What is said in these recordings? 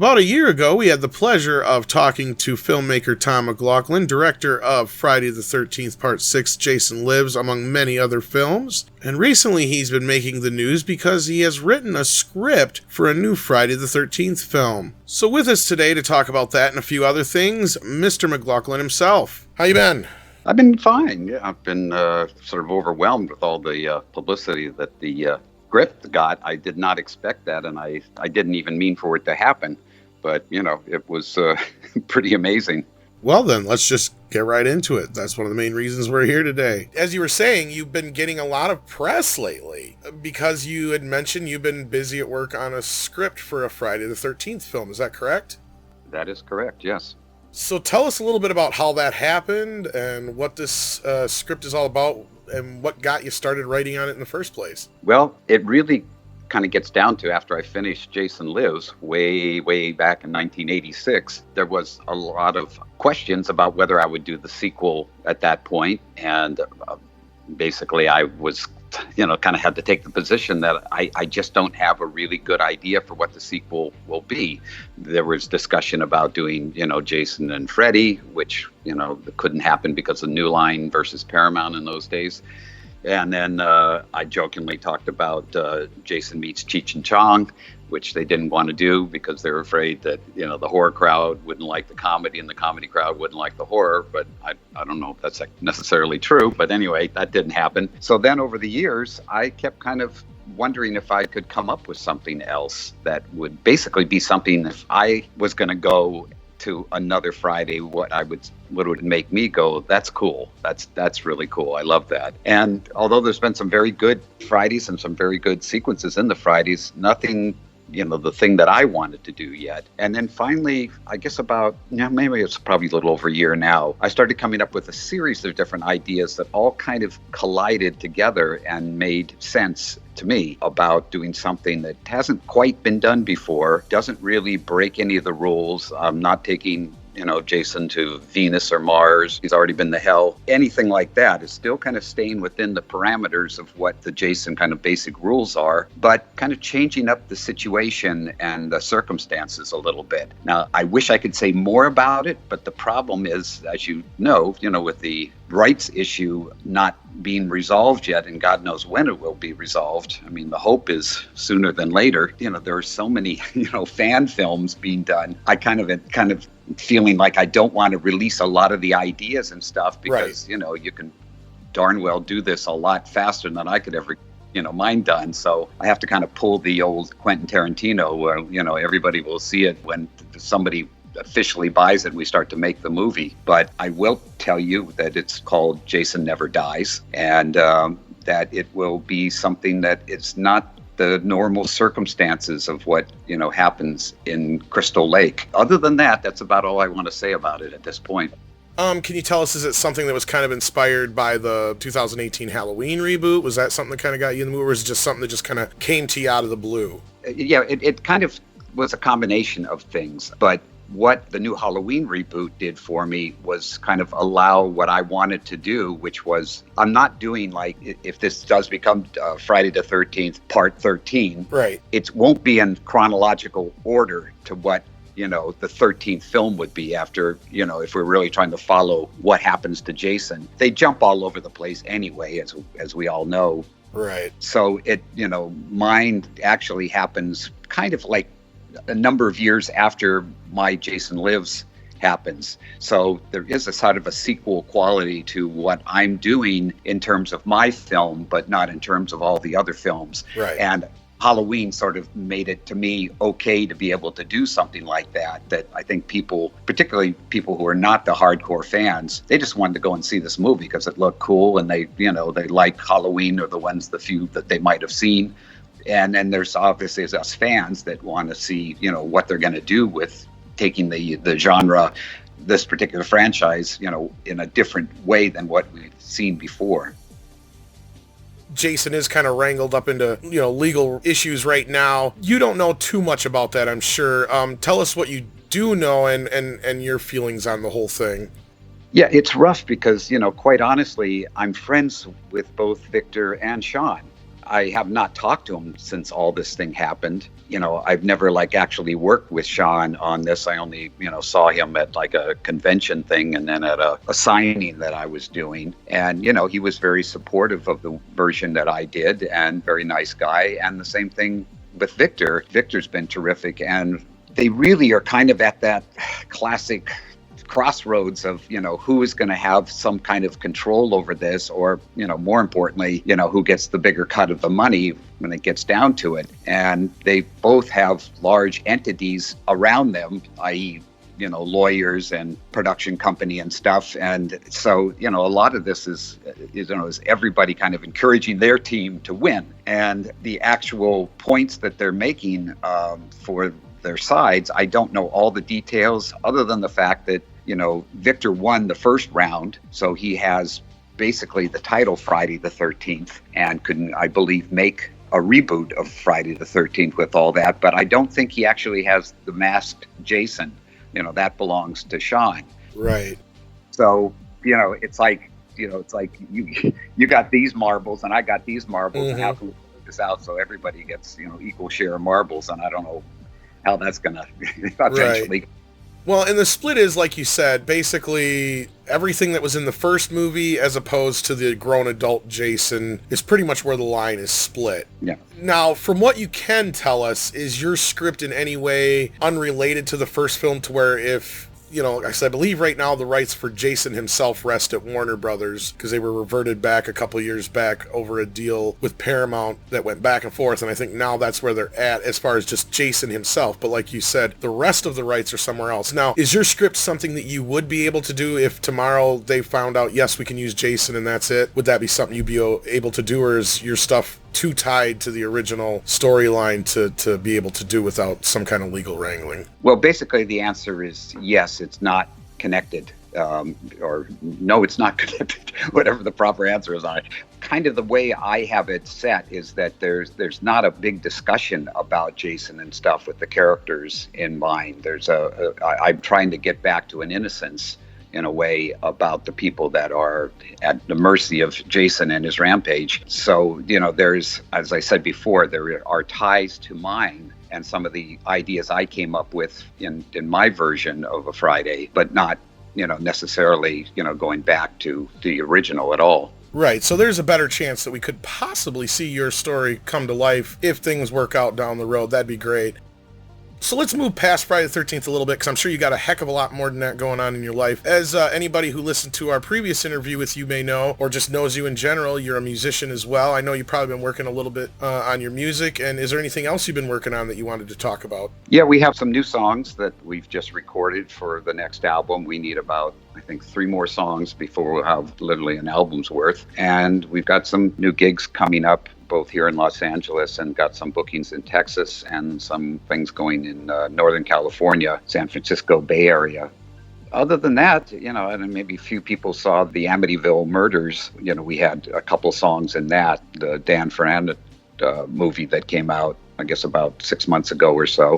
About a year ago, we had the pleasure of talking to filmmaker Tom McLoughlin, director of Friday the 13th Part 6, Jason Lives, among many other films. And recently he's been making the news because he has written a script for a new Friday the 13th film. So with us today to talk about that and a few other things, Mr. McLaughlin himself. How you been? I've been fine. Yeah, I've been sort of overwhelmed with all the publicity that the script got. I did not expect that, and I didn't even mean for it to happen. But, it was pretty amazing. Well, then, let's just get right into it. That's one of the main reasons we're here today. As you were saying, you've been getting a lot of press lately because you had mentioned you've been busy at work on a script for a Friday the 13th film. Is that correct? That is correct, yes. So tell us a little bit about how that happened and what this script is all about and what got you started writing on it in the first place. Well, it really kind of gets down to after I finished Jason Lives way back in 1986, there was a lot of questions about whether I would do the sequel at that point. And basically I was, kind of had to take the position that I just don't have a really good idea for what the sequel will be. There was discussion about doing, Jason and Freddy, which, couldn't happen because of New Line versus Paramount in those days. And then I jokingly talked about Jason meets Cheech and Chong, which they didn't want to do because they were afraid that, the horror crowd wouldn't like the comedy and the comedy crowd wouldn't like the horror. But I don't know if that's necessarily true. But anyway, that didn't happen. So then over the years, I kept kind of wondering if I could come up with something else that would basically be something if I was going to go to another Friday, what would make me go, that's cool. That's really cool. I love that. And although there's been some very good Fridays and some very good sequences in the Fridays, nothing, the thing that I wanted to do yet. And then finally, I guess about, maybe it's probably a little over a year now, I started coming up with a series of different ideas that all kind of collided together and made sense to me about doing something that hasn't quite been done before, doesn't really break any of the rules. I'm not taking Jason to Venus or Mars. He's already been to hell. Anything like that is still kind of staying within the parameters of what the Jason kind of basic rules are, but kind of changing up the situation and the circumstances a little bit. Now, I wish I could say more about it, but the problem is, as you know, with the rights issue not being resolved yet, and God knows when it will be resolved. I mean, the hope is sooner than later. There are so many, fan films being done. I kind of feeling like I don't want to release a lot of the ideas and stuff because, right, you can darn well do this a lot faster than I could ever mine done. So I have to kind of pull the old Quentin Tarantino where, everybody will see it when somebody officially buys it and we start to make the movie. But I will tell you that it's called Jason Never Dies, and that it will be something that it's not the normal circumstances of what happens in Crystal Lake. Other than that, that's about all I want to say about it at this point. Can you tell us, is it something that was kind of inspired by the 2018 Halloween reboot? Was that something that kind of got you in the movie, or was it just something that just kind of came to you out of the blue? Yeah, it kind of was a combination of things, but what the new Halloween reboot did for me was kind of allow what I wanted to do, which was, I'm not doing like, if this does become Friday the 13th, part 13, right, it won't be in chronological order to what, the 13th film would be after, if we're really trying to follow what happens to Jason. They jump all over the place anyway, as we all know. Right. So it, mine actually happens kind of like a number of years after my Jason Lives happens. So there is a sort of a sequel quality to what I'm doing in terms of my film, but not in terms of all the other films. Right. And Halloween sort of made it to me okay to be able to do something like that I think people, particularly people who are not the hardcore fans, they just wanted to go and see this movie because it looked cool and they like Halloween or the few that they might have seen. And then there's obviously us fans that want to see, what they're going to do with taking the genre, this particular franchise, in a different way than what we've seen before. Jason is kind of wrangled up into, legal issues right now. You don't know too much about that, I'm sure. Tell us what you do know and your feelings on the whole thing. Yeah, it's rough because, quite honestly, I'm friends with both Victor and Sean. I have not talked to him since all this thing happened. I've never like actually worked with Sean on this. I only, saw him at like a convention thing and then at a signing that I was doing. And, he was very supportive of the version that I did and very nice guy. And the same thing with Victor. Victor's been terrific. And they really are kind of at that classic crossroads of, who is going to have some kind of control over this, or, more importantly, who gets the bigger cut of the money when it gets down to it. And they both have large entities around them, i.e., lawyers and production company and stuff. And so, a lot of this is everybody kind of encouraging their team to win. And the actual points that they're making for their sides, I don't know all the details other than the fact that, Victor won the first round. So he has basically the title Friday the 13th and could, I believe, make a reboot of Friday the 13th with all that. But I don't think he actually has the masked Jason. That belongs to Sean. Right. So, it's like you got these marbles and I got these marbles, and how can we work this out so everybody gets, equal share of marbles? And I don't know how that's going to eventually. Right. Well, and the split is, like you said, basically everything that was in the first movie as opposed to the grown adult Jason is pretty much where the line is split. Yeah. Now, from what you can tell us, is your script in any way unrelated to the first film, to where if, like I said, I believe right now the rights for Jason himself rest at Warner Brothers, because they were reverted back a couple years back over a deal with Paramount that went back and forth, and I think now that's where they're at as far as just Jason himself. But like you said, the rest of the rights are somewhere else. Now, is your script something that you would be able to do if tomorrow they found out, yes, we can use Jason and that's it? Would that be something you'd be able to do, or is your stuff too tied to the original storyline to be able to do without some kind of legal wrangling? Well, basically the answer is yes, it's not connected, or no, it's not connected, whatever the proper answer is on it. Kind of the way I have it set is that there's not a big discussion about Jason and stuff with the characters in mind. I'm trying to get back to an innocence in a way about the people that are at the mercy of Jason and his rampage. So, there's, as I said before, there are ties to mine and some of the ideas I came up with in my version of a Friday, but not, necessarily, going back to the original at all. Right, so there's a better chance that we could possibly see your story come to life if things work out down the road. That'd be great. So let's move past Friday the 13th a little bit, because I'm sure you got a heck of a lot more than that going on in your life. As anybody who listened to our previous interview with you may know, or just knows you in general, you're a musician as well. I know you've probably been working a little bit on your music, and is there anything else you've been working on that you wanted to talk about? Yeah, we have some new songs that we've just recorded for the next album. We need about, I think, 3 more songs before we'll have literally an album's worth. And we've got some new gigs coming up, both here in Los Angeles, and got some bookings in Texas and some things going in Northern California, San Francisco Bay Area. Other than that, and maybe a few people saw the Amityville Murders. We had a couple songs in that, the Dan Fernandez movie that came out, I guess, about 6 months ago or so,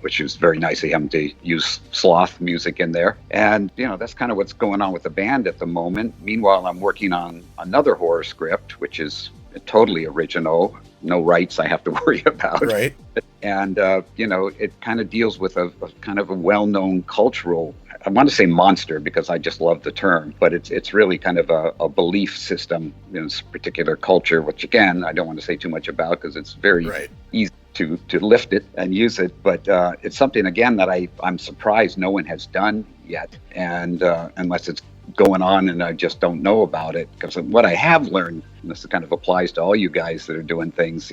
which was very nice of him to use sloth music in there. And, that's kind of what's going on with the band at the moment. Meanwhile, I'm working on another horror script, which is totally original, no rights I have to worry about. Right. And, it kind of deals with a kind of a well-known cultural, I want to say monster because I just love the term, but it's really kind of a belief system in this particular culture, which again, I don't want to say too much about because it's very easy to lift it and use it. But it's something, again, that I'm surprised no one has done yet. And unless it's going on and I just don't know about it, because what I have learned, and this kind of applies to all you guys that are doing things,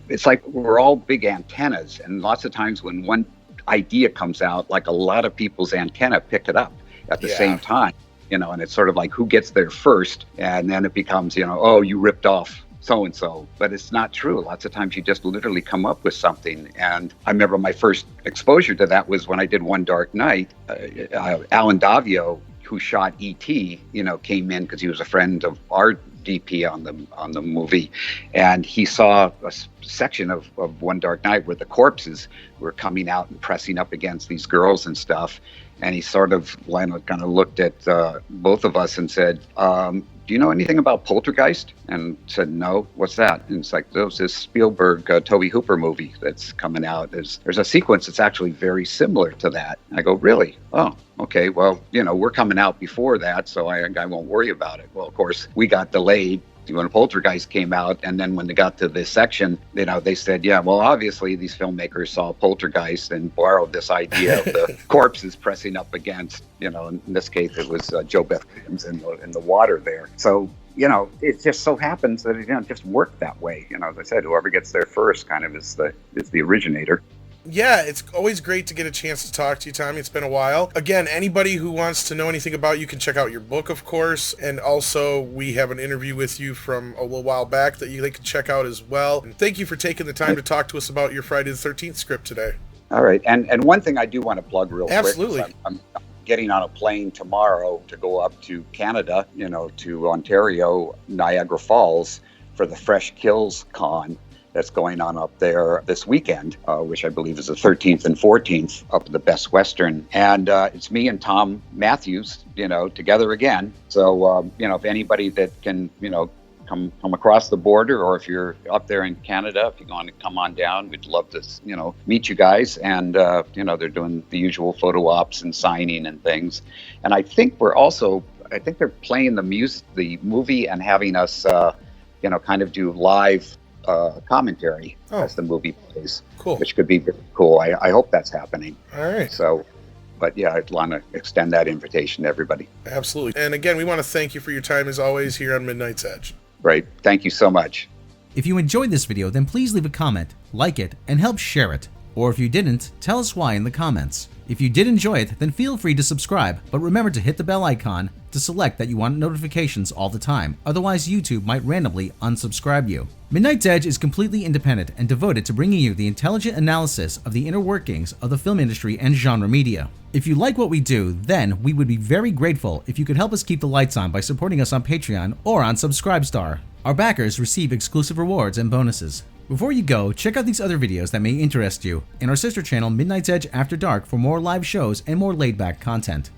it's like we're all big antennas, and lots of times when one idea comes out, like a lot of people's antenna pick it up at the same time, and it's sort of like who gets there first, and then it becomes, oh, you ripped off so-and-so, but it's not true. Lots of times you just literally come up with something. And I remember my first exposure to that was when I did One Dark Night. Alan Davio, who shot E.T., came in because he was a friend of our DP on the movie, and he saw a section of One Dark Night where the corpses were coming out and pressing up against these girls and stuff, and he sort of kind of looked at both of us and said, do you know anything about Poltergeist? And said, no, what's that? And it's like, there's this Spielberg, Tobe Hooper movie that's coming out. There's a sequence that's actually very similar to that. And I go, really? Oh, okay. Well, we're coming out before that, so I won't worry about it. Well, of course, we got delayed when Poltergeist came out, and then when they got to this section, they said, yeah, well, obviously these filmmakers saw Poltergeist and borrowed this idea of the corpses pressing up against, in this case it was Joe Beth Williams in the water there. So, it just so happens that it just worked that way. As I said, whoever gets there first kind of is the originator. Yeah, it's always great to get a chance to talk to you, Tommy. It's been a while. Again, anybody who wants to know anything about you can check out your book, of course. And also, we have an interview with you from a little while back that they can check out as well. And thank you for taking the time to talk to us about your Friday the 13th script today. All right. And one thing I do want to plug real quick. Absolutely. I'm getting on a plane tomorrow to go up to Canada, to Ontario, Niagara Falls for the Fresh Kills Con that's going on up there this weekend, which I believe is the 13th and 14th up at the Best Western. And it's me and Tom Matthews, together again. So, if anybody that can, come across the border, or if you're up there in Canada, if you want to come on down, we'd love to, meet you guys. And, they're doing the usual photo ops and signing and things. And I think they're playing the movie and having us, kind of do live commentary as the movie plays. Cool. Which could be very cool. I hope that's happening. All right. So, but yeah, I'd want to extend that invitation to everybody. Absolutely. And again, we want to thank you for your time as always here on Midnight's Edge. Right. Thank you so much. If you enjoyed this video, then please leave a comment, like it, and help share it. Or if you didn't, tell us why in the comments. If you did enjoy it, then feel free to subscribe, but remember to hit the bell icon to select that you want notifications all the time, otherwise YouTube might randomly unsubscribe you. Midnight's Edge is completely independent and devoted to bringing you the intelligent analysis of the inner workings of the film industry and genre media. If you like what we do, then we would be very grateful if you could help us keep the lights on by supporting us on Patreon or on Subscribestar. Our backers receive exclusive rewards and bonuses. Before you go, check out these other videos that may interest you, and our sister channel Midnight's Edge After Dark for more live shows and more laid-back content.